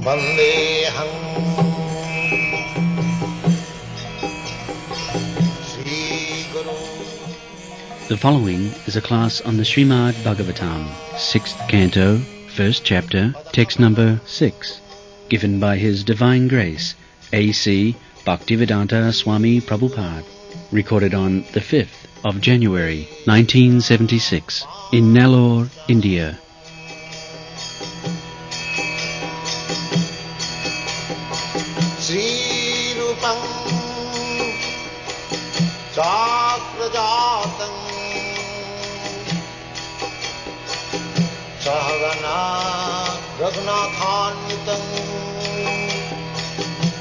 Vandeham Sri Guru. The following is a class on the Srimad Bhagavatam, 6th Canto, 1st Chapter, text number 6, given by His Divine Grace, A.C. Bhaktivedanta Swami Prabhupada, recorded on the 5th of January, 1976, in Nellore, India. Sri Rupam Chakrajatam Sahagana Raghunathanvitam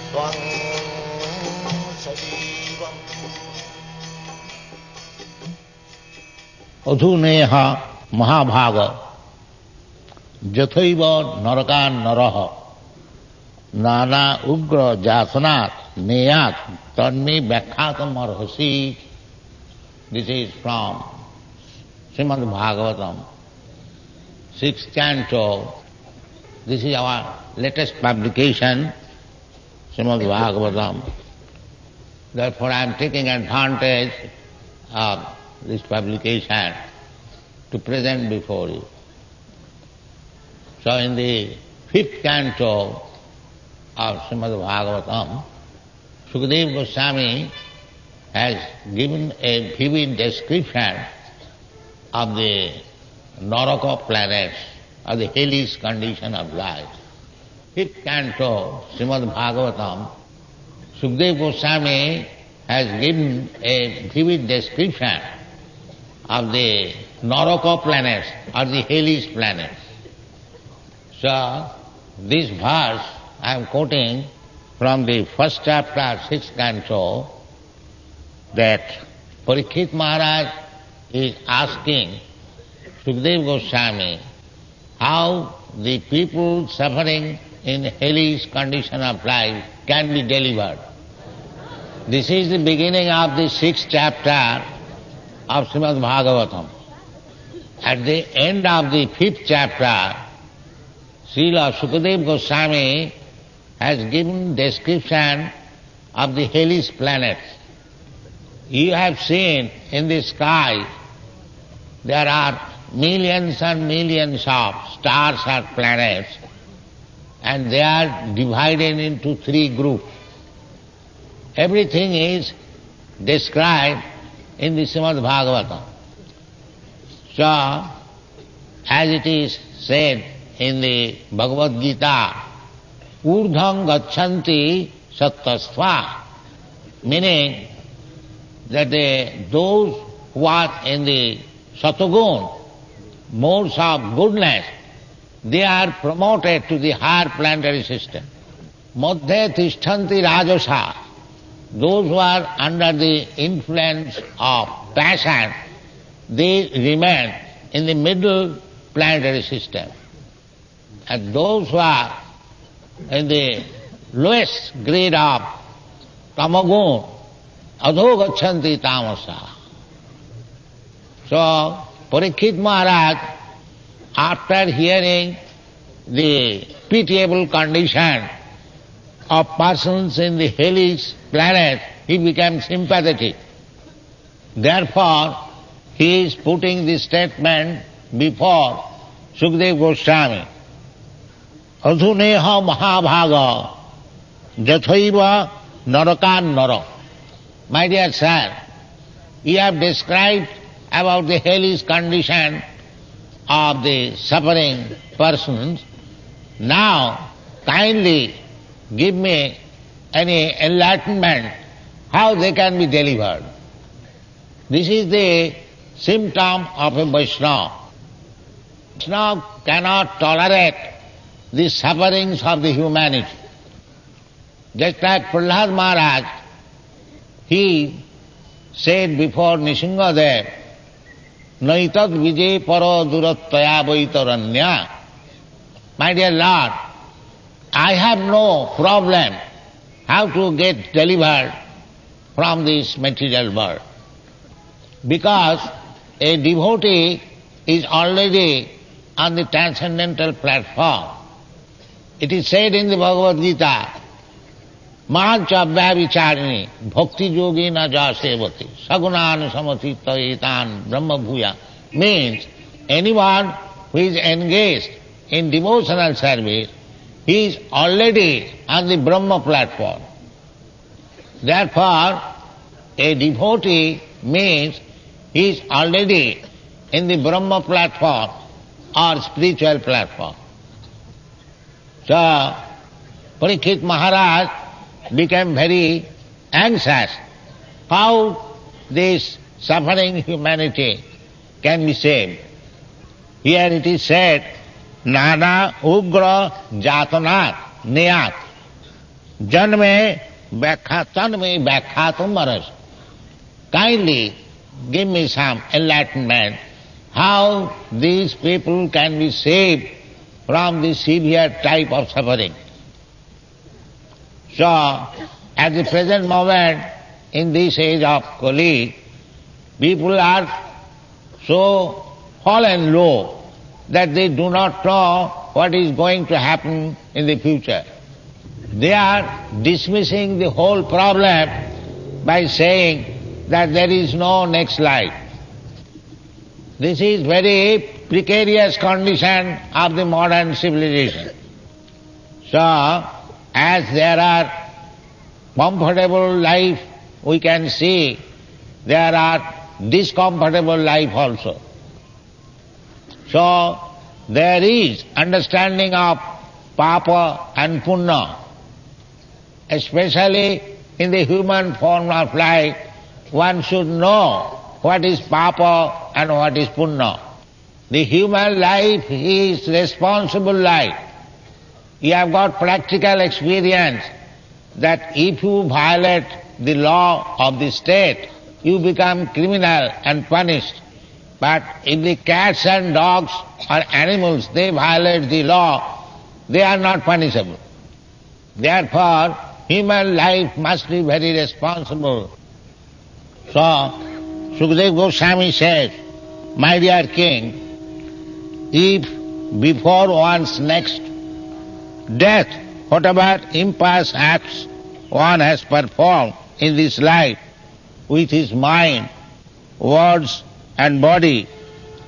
Svam Sajivam अधुनेहा महाभाग जथैव नरकान नरह नाना उग्र जासनात् नेयात् तन्मे व्याख्यातम अर्हसि. This is from Srimad Bhagavatam, 6th canto. This is our latest publication, Srimad Bhagavatam. Therefore I am taking advantage of this publication to present before you. So in the 5th canto of Srimad Bhagavatam, Sukadeva Goswami has given a vivid description of the Naraka planets, of the hellish condition of life. 5th canto, Srimad Bhagavatam, Sukadeva Goswami has given a vivid description of the Naraka planets, or the hellish planets. So, this verse I am quoting from the 1st chapter, 6th canto, that Parikshit Maharaj is asking Sukadeva Goswami how the people suffering in hellish condition of life can be delivered. This is the beginning of the 6th chapter of Srimad Bhagavatam. At the end of the 5th chapter, Srila Sukadeva Goswami has given description of the hellish planets. You have seen in the sky there are millions and millions of stars or planets, and they are divided into 3 groups. Everything is described in the Srimad Bhagavatam. So, as it is said in the Bhagavad Gita, Urdham gachanti sattvastva, meaning that those who are in the Satagun, modes of goodness, they are promoted to the higher planetary system. Madhya tishtanti rajasa, those who are under the influence of passion, they remain in the middle planetary system. And those who are in the lowest grade of tamagun, adho gachanti tamasa. So, Parikshit Maharaj, after hearing the pitiable condition of persons in the hellish planet, he became sympathetic. Therefore, he is putting this statement before Sukadeva Goswami. Adhuneha mahabhaga jathaiva narakan nara. My dear sir, you have described about the hellish condition of the suffering persons. Now, kindly give me any enlightenment how they can be delivered. This is the symptom of a Vaishnava. Vaishnava cannot tolerate the sufferings of the humanity. Just like Prahlad Maharaj, he said before Nishingadev, Naitad vijay paro durattaya vaitaranya. My dear Lord, I have no problem how to get delivered from this material world. Because a devotee is already on the transcendental platform. It is said in the Bhagavad Gita, Mancha Vyavicharini Bhakti Yogi na Jasevati Sagunan Samatita Etan Brahma Bhuya, means anyone who is engaged in devotional service, he is already on the Brahma platform. Therefore, a devotee means he is already in the Brahma platform or spiritual platform. So, Parikshit Maharaj became very anxious how this suffering humanity can be saved. Here it is said, Nana Ugra Jatanat Niyat Janme Tanme Bhakhatum Maras. Kindly give me some enlightenment how these people can be saved from this severe type of suffering. So, at the present moment, in this age of Kali, people are so fallen low that they do not know what is going to happen in the future. They are dismissing the whole problem by saying that there is no next life. This is very precarious condition of the modern civilization. So, as there are comfortable life, we can see there are discomfortable life also. So, there is understanding of papa and punna. Especially in the human form of life, one should know what is papa and what is punna. The human life is responsible life. You have got practical experience that if you violate the law of the state, you become criminal and punished. But if the cats and dogs or animals, they violate the law, they are not punishable. Therefore, human life must be very responsible. So, Sukadeva Goswami says, my dear king, if before one's next death, whatever impious acts one has performed in this life with his mind, words and body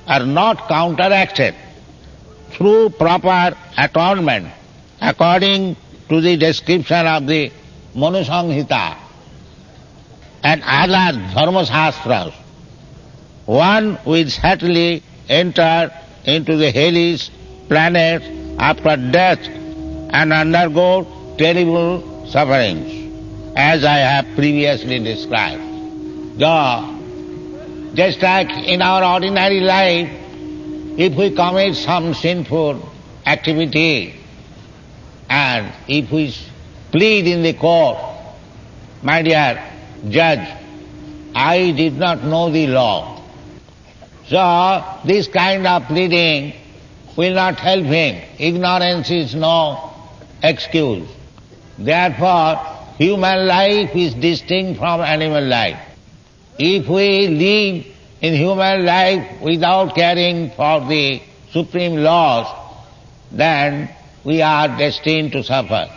are not counteracted through proper atonement according to the description of the Manu Samhita and other Dharma Shastras, one will certainly enter into the hellish planet after death and undergo terrible sufferings, as I have previously described. Just like in our ordinary life, if we commit some sinful activity and if we plead in the court, my dear judge, I did not know the law. So this kind of pleading will not help him. Ignorance is no excuse. Therefore, human life is distinct from animal life. If we live in human life without caring for the supreme laws, then we are destined to suffer.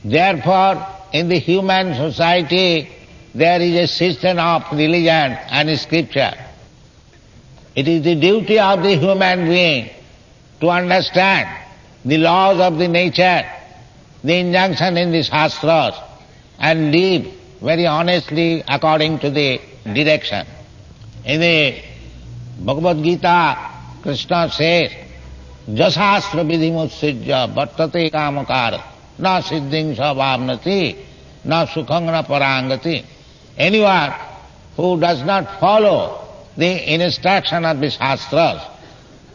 Therefore, in the human society, there is a system of religion and scripture. It is the duty of the human being to understand the laws of the nature, the injunction in the Shastras, and live very honestly according to the direction. In the Bhagavad Gita, Krishna says, Jasastra vidhimutsijya vartate kamakara na siddhing savamnati na sukhang na parangati. Anyone who does not follow the instruction of the Shastras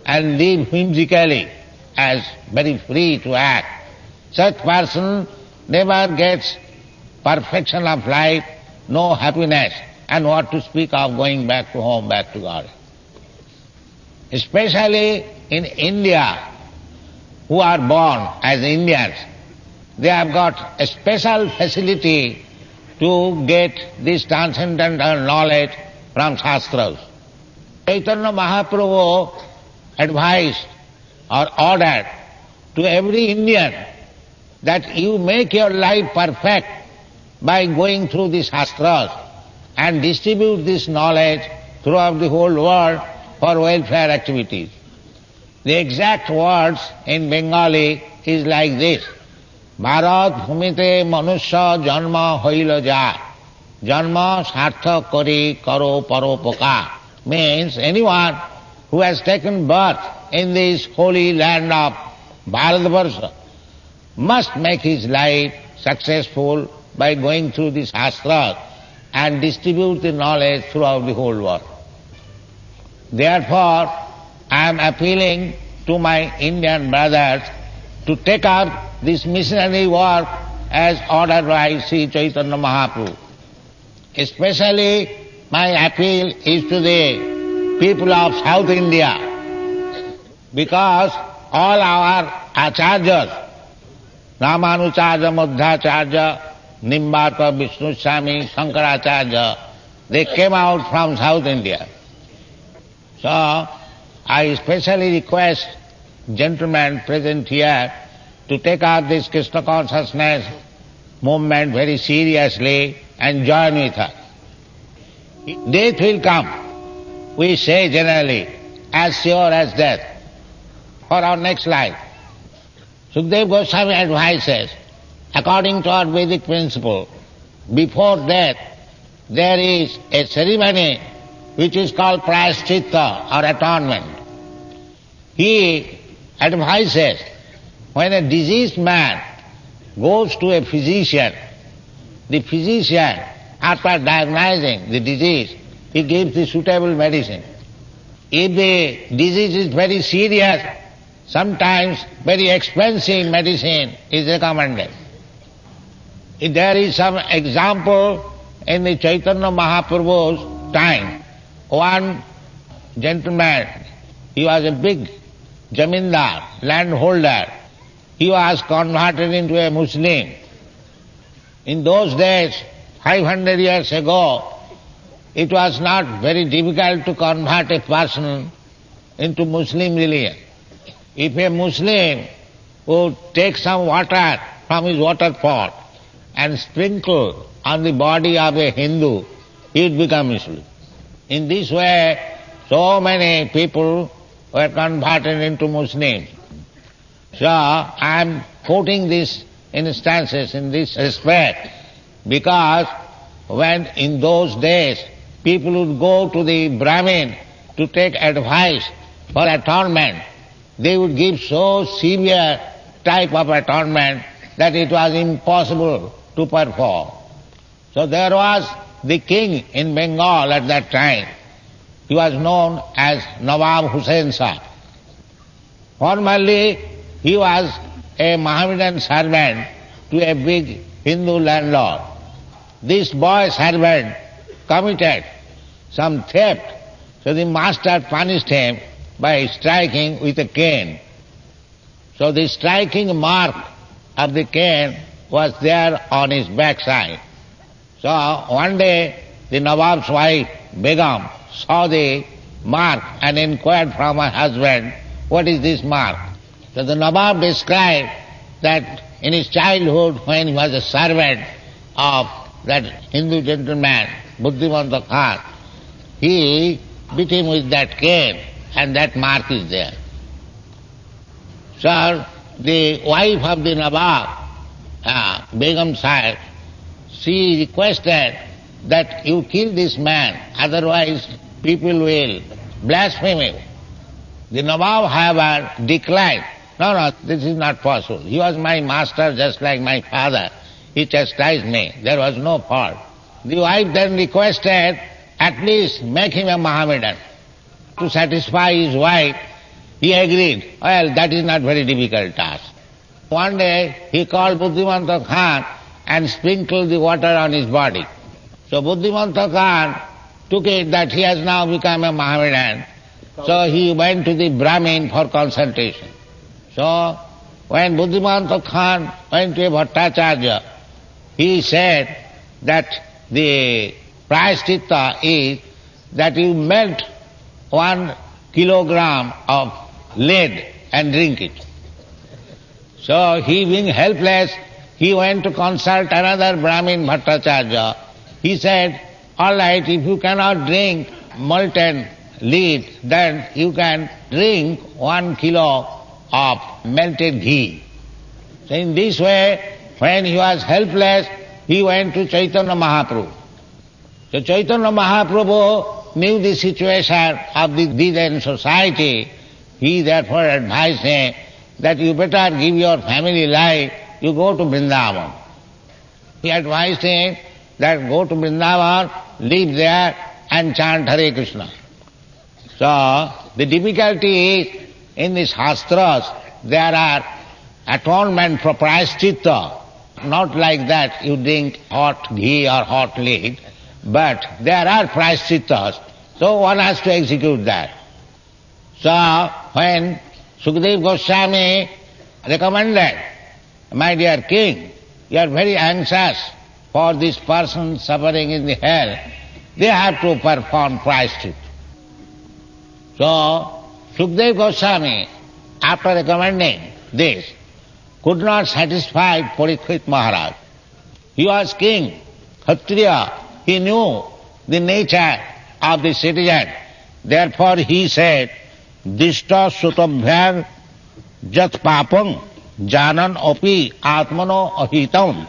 and live whimsically as very free to act, such person never gets perfection of life, no happiness, and what to speak of going back to home, back to God. Especially in India, who are born as Indians, they have got a special facility to get this transcendental knowledge from Shastras. Chaitanya Mahaprabhu advised or ordered to every Indian that you make your life perfect by going through the Shastras and distribute this knowledge throughout the whole world for welfare activities. The exact words in Bengali is like this: Bharat bhumite manusya janma hoilo ja, janma sarthak kori karo paropokar. Means anyone who has taken birth in this holy land of Bharatvarsha must make his life successful by going through the Shastras and distribute the knowledge throughout the whole world. Therefore, I am appealing to my Indian brothers to take up this missionary work as ordered by Sri Chaitanya Mahaprabhu. Especially my appeal is to the people of South India, because all our acharyas, Ramanucharya, Madhvacharya, Nimbarka, Vishnu Swami, Shankaracharya, they came out from South India. So, I especially request gentlemen present here to take up this Krishna consciousness movement very seriously and join with us. Death will come, we say generally, as sure as death, for our next life. Sukadeva Goswami advises, according to our Vedic principle, before death there is a ceremony which is called prayaschitta or atonement. He advises, when a diseased man goes to a physician, the physician, after diagnosing the disease, he gives the suitable medicine. If the disease is very serious, sometimes very expensive medicine is recommended. If there is some example in the Chaitanya Mahaprabhu's time, one gentleman, he was a big jamindar, landholder, he was converted into a Muslim. In those days, 500 years ago, it was not very difficult to convert a person into Muslim religion. If a Muslim would take some water from his water pot and sprinkle on the body of a Hindu, he would become Muslim. In this way, so many people were converted into Muslims. So, I am quoting these instances in this respect, because when in those days people would go to the Brahmin to take advice for atonement, they would give so severe type of atonement that it was impossible to perform. So there was the king in Bengal at that time. He was known as Nawab Hussain Shah. Formerly, he was a Mohammedan servant to a big Hindu landlord. This boy servant committed some theft, so the master punished him by striking with a cane. So the striking mark of the cane was there on his backside. So one day the Nawab's wife, Begum, saw the mark and inquired from her husband, what is this mark? So the Nawab described that in his childhood, when he was a servant of that Hindu gentleman, Buddhimanta Khan, he beat him with that cane and that mark is there. So the wife of the Nawab, Begum Sahib, she requested that you kill this man, otherwise people will blaspheme him. The Nawab, however, declined. No, this is not possible. He was my master just like my father. He chastised me. There was no fault. The wife then requested, at least make him a Mohammedan. To satisfy his wife, he agreed. Well, that is not very difficult task. One day, he called Buddhimanta Khan and sprinkled the water on his body. So Buddhimanta Khan took it that he has now become a Mohammedan. So he went to the Brahmin for consultation. So when Buddhimanta Khan went to a Bhattacharya, he said that the prayaschitta is that you melt 1 kilogram of lead and drink it. So he being helpless, he went to consult another Brahmin Bhattacharya. He said, all right, if you cannot drink molten lead, then you can drink 1 kilo of melted ghee. So in this way, when he was helpless, he went to Chaitanya Mahaprabhu. So Chaitanya Mahaprabhu knew the situation of the then society. He therefore advised him that you better give your family life, you go to Vrindavan. He advised him that go to Vrindavan, live there and chant Hare Krishna. So the difficulty is in the Shastras there are atonement for prayaschitta. Not like that you drink hot ghee or hot lead, but there are prayaschittas, so one has to execute that. So when Sukadeva Goswami recommended, my dear king, you are very anxious for this person suffering in the hell, they have to perform prayaschitta. So Sukadeva Goswami, after recommending this, could not satisfy Parikshit Maharaj. He was king, Kshatriya, he knew the nature of the citizen. Therefore he said, Dishta sutabhyang jat papam janan api atmano ahitam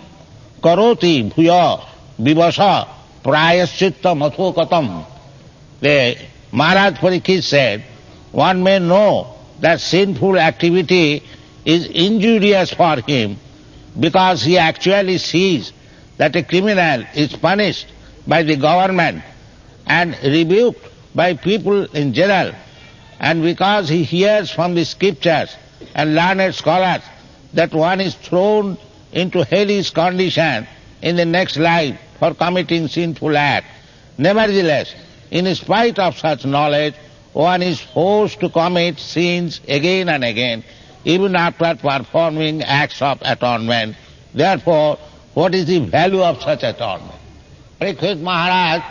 karoti bhuya vivasa prayaschitta mathokatam. The Maharaj Parikshit said, one may know that sinful activity is injurious for him because he actually sees that a criminal is punished by the government and rebuked by people in general, and because he hears from the scriptures and learned scholars that one is thrown into hellish condition in the next life for committing sinful acts. Nevertheless, in spite of such knowledge, one is forced to commit sins again and again, even after performing acts of atonement. Therefore, what is the value of such atonement? Parikshit Maharaj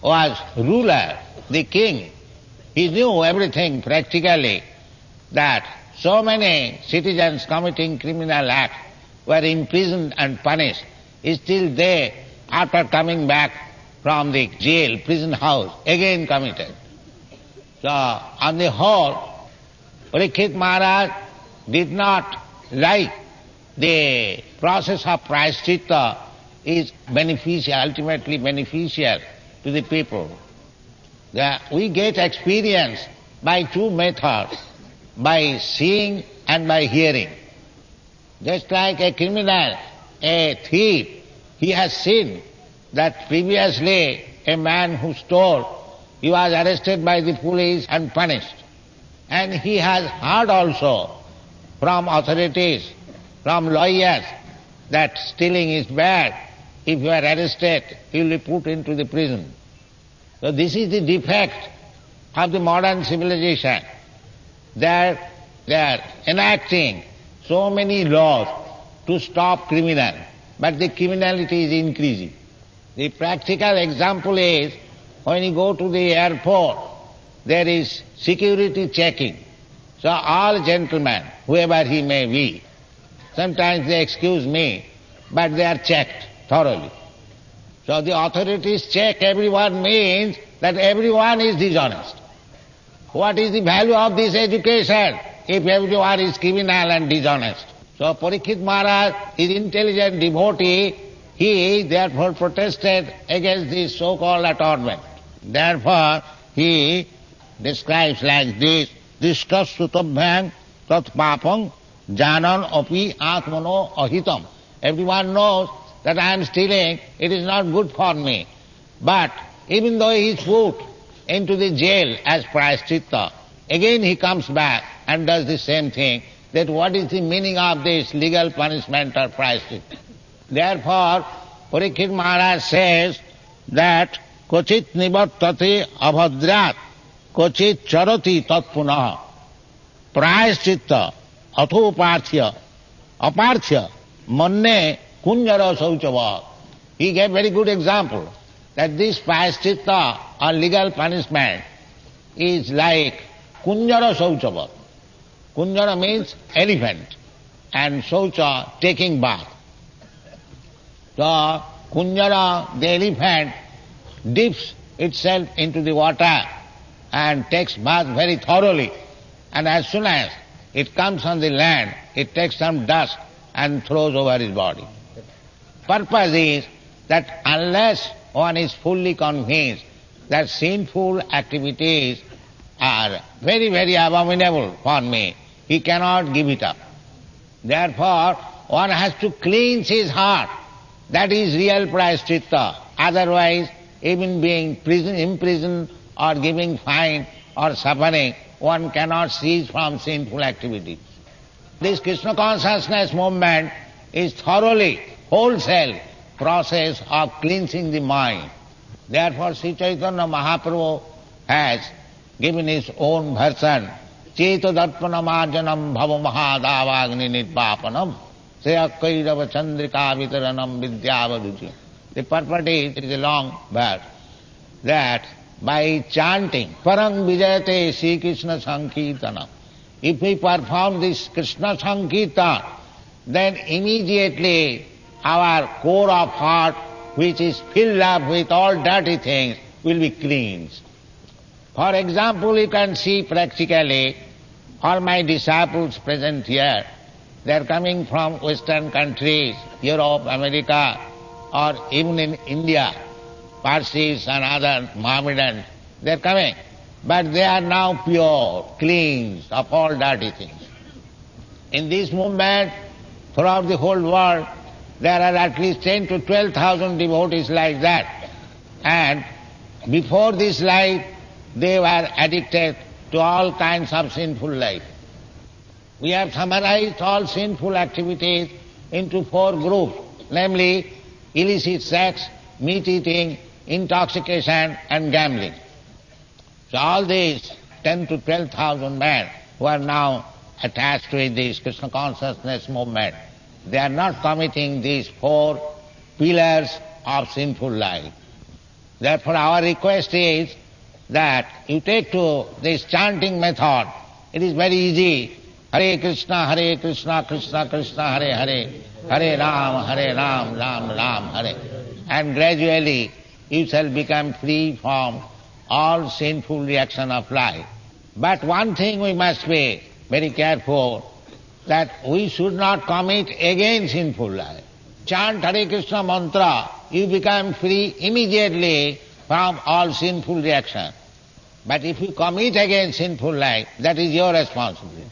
was ruler, the king. He knew everything practically, that so many citizens committing criminal acts were imprisoned and punished. Still they, after coming back from the jail, prison house, again committed. So, on the whole, Parikshit Maharaj did not like the process of prayaschitta is beneficial, ultimately beneficial to the people. We get experience by two methods, by seeing and by hearing. Just like a criminal, a thief, he has seen that previously a man who stole, he was arrested by the police and punished. And he has heard also from authorities, from lawyers, that stealing is bad. If you are arrested, you will be put into the prison. So this is the defect of the modern civilization. They are enacting so many laws to stop criminal, but the criminality is increasing. The practical example is when you go to the airport, there is security checking. So all gentlemen, whoever he may be, sometimes they excuse me, but they are checked thoroughly. So the authorities check everyone means that everyone is dishonest. What is the value of this education if everyone is criminal and dishonest? So Parikshit Maharaj is intelligent devotee. He therefore protested against this so-called atonement. Therefore he describes like this, Dishta sutabhyang tat papam janan api atmano ahitam. Everyone knows that I am stealing, it is not good for me. But even though he is put into the jail as prayaschitta, again he comes back and does the same thing. That what is the meaning of this legal punishment or prayaschitta? Therefore, Parikshit Maharaj says that kochit nivartate abhadrat, kochit charati tat punah, prayaschitta athoparthya, aparthya, manne kunjara sauchava. He gave very good example that this prayaschitta or legal punishment is like kunjara sauchava. Kunjara means elephant. and Shaucha, taking bath. The Kunjara, the elephant, dips itself into the water and takes bath very thoroughly. And as soon as it comes on the land, it takes some dust and throws over his body. Purpose is that unless one is fully convinced that sinful activities are very, very abominable for me, he cannot give it up. Therefore, one has to cleanse his heart. That is real prayaschitta. Otherwise, even being imprisoned or giving fine or suffering, one cannot cease from sinful activities. This Krishna consciousness movement is thoroughly, wholesale process of cleansing the mind. Therefore, Sri Chaitanya Mahaprabhu has given his own version, Cheta Darpana Marjanam Bhava Mahadavagni Nidvapanam Seyakairava Chandrika Vitaranam Vidyavaduchi. The purport is, it is a long verse, that by chanting Parang Vijayate Sri Krishna Sankirtanam, if we perform this Krishna Sankirtan, then immediately our core of heart, which is filled up with all dirty things, will be cleansed. For example, you can see practically all my disciples present here, they are coming from Western countries, Europe, America, or even in India, Parsis and other Mohammedans, they are coming. But they are now pure, cleansed of all dirty things. In this movement, throughout the whole world, there are at least 10 to 12,000 devotees like that. And before this life, they were addicted to all kinds of sinful life. We have summarized all sinful activities into 4 groups, namely illicit sex, meat eating, intoxication and gambling. So all these 10 to 12,000 men who are now attached to this Krishna consciousness movement, they are not committing these 4 pillars of sinful life. Therefore our request is that you take to this chanting method. It is very easy. Hare Krishna, Krishna Krishna, Hare Hare, Hare Ram, Ram Ram, Hare. And gradually you shall become free from all sinful reaction of life. But one thing we must be very careful, that we should not commit again sinful life. Chant Hare Krishna mantra, you become free immediately from all sinful reaction. But if you commit again sinful life, that is your responsibility.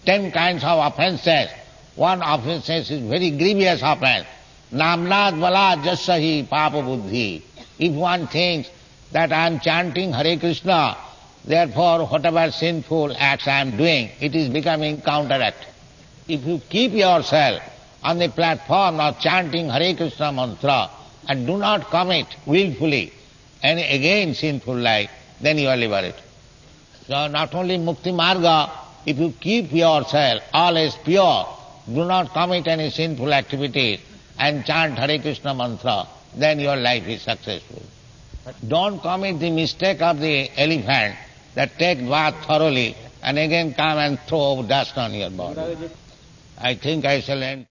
10 kinds of offences. One offence is very grievous offence. Namnad vala jasahi papa buddhi. If one thinks that I am chanting Hare Krishna, therefore whatever sinful acts I am doing, it is becoming counteract. If you keep yourself on the platform of chanting Hare Krishna mantra and do not commit willfully and again sinful life, then you are liberated. So not only Mukti Marga, if you keep yourself always pure, do not commit any sinful activities and chant Hare Krishna mantra, then your life is successful. Don't commit the mistake of the elephant that take bath thoroughly and again come and throw dust on your body. I think I shall end.